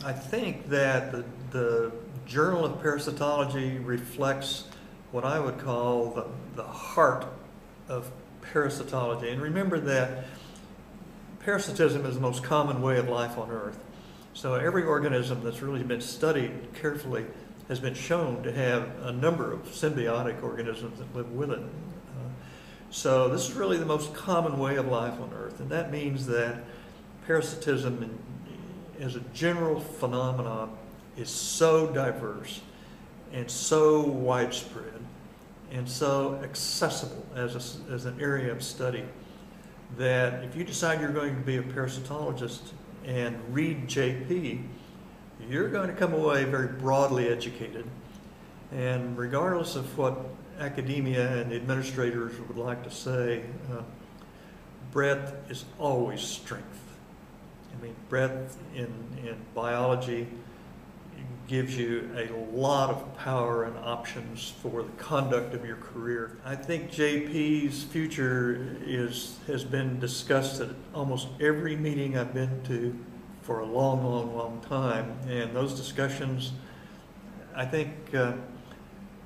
I think that the Journal of Parasitology reflects what I would call the heart of parasitology. And remember that parasitism is the most common way of life on Earth. So every organism that's really been studied carefully has been shown to have a number of symbiotic organisms that live with it. So this is really the most common way of life on Earth, and that means that parasitism as a general phenomenon is so diverse and so widespread and so accessible as an area of study that if you decide you're going to be a parasitologist and read JP, you're going to come away very broadly educated. And regardless of what academia and administrators would like to say, breadth is always strength. I mean, breadth in biology gives you a lot of power and options for the conduct of your career. I think JP's future has been discussed at almost every meeting I've been to for a long, long, long time. And those discussions, I think,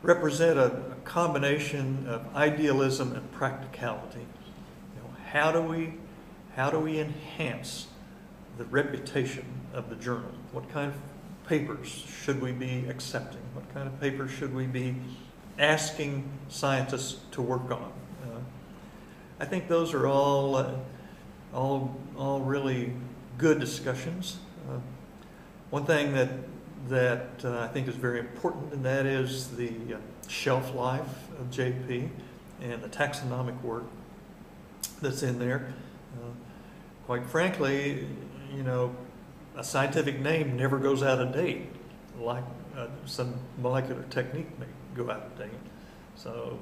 represent a combination of idealism and practicality. You know, how do we enhance the reputation of the journal? What kind of papers should we be accepting? What kind of papers should we be asking scientists to work on? I think those are all really good discussions. One thing that I think is very important, and that is the shelf life of JP and the taxonomic work that's in there. Quite frankly, you know, a scientific name never goes out of date, like some molecular technique may go out of date. So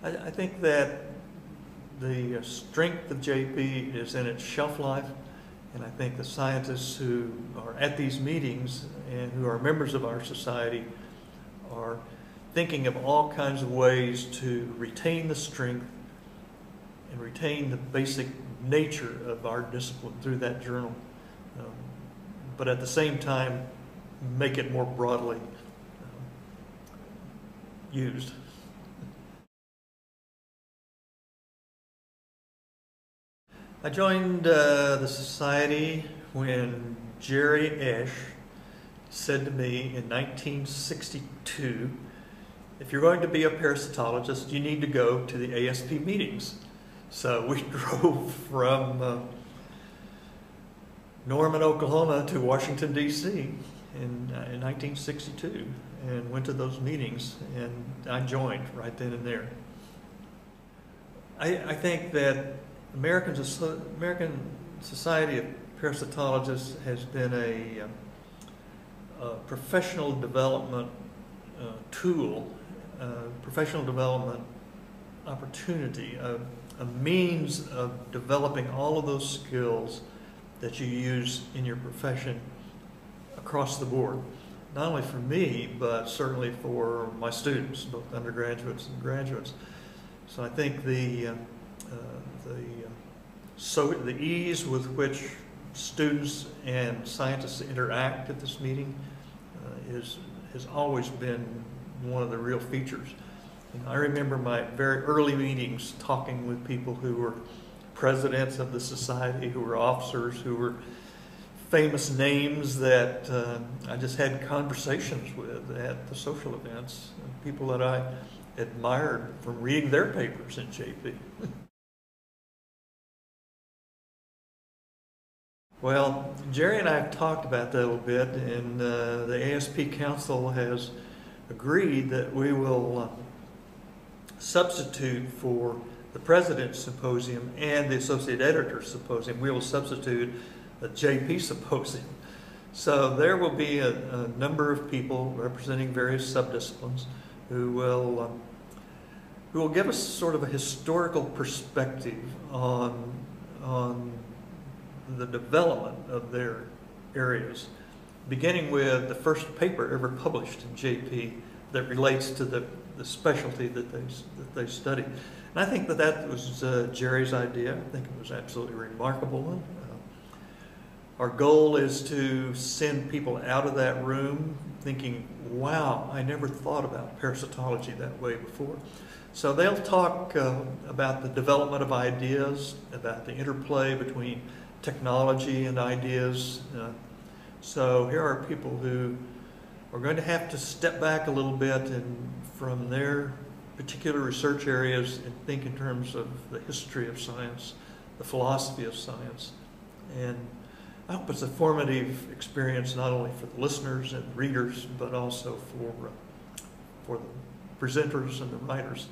I think that the strength of JP is in its shelf life, and I think the scientists who are at these meetings and who are members of our society are thinking of all kinds of ways to retain the strength and retain the basic nature of our discipline through that journal, but at the same time make it more broadly used. I joined the society when Jerry Esch said to me in 1962, if you're going to be a parasitologist, you need to go to the ASP meetings. So we drove from Norman, Oklahoma to Washington, D.C. in 1962 and went to those meetings, and I joined right then and there. I think that American Society of Parasitologists has been a professional development tool, professional development opportunity, a means of developing all of those skills that you use in your profession across the board. Not only for me, but certainly for my students, both undergraduates and graduates. So I think the ease with which students and scientists interact at this meeting has always been one of the real features. And I remember my very early meetings talking with people who were presidents of the society, who were officers, who were famous names that I just had conversations with at the social events, people that I admired from reading their papers in JP. Well, Jerry and I have talked about that a little bit, and the ASP Council has agreed that we will substitute for the President's Symposium and the Associate Editor's Symposium. We will substitute a JP Symposium. So there will be a number of people representing various subdisciplines who will give us sort of a historical perspective on the development of their areas, beginning with the first paper ever published in JP that relates to the specialty that they studied. And I think that was Jerry's idea. I think it was absolutely remarkable. Our goal is to send people out of that room thinking, wow, I never thought about parasitology that way before. So they'll talk about the development of ideas, about the interplay between technology and ideas. So here are people who are going to have to step back a little bit and from their particular research areas and think in terms of the history of science, the philosophy of science. And I hope it's a formative experience not only for the listeners and readers, but also for the presenters and the writers.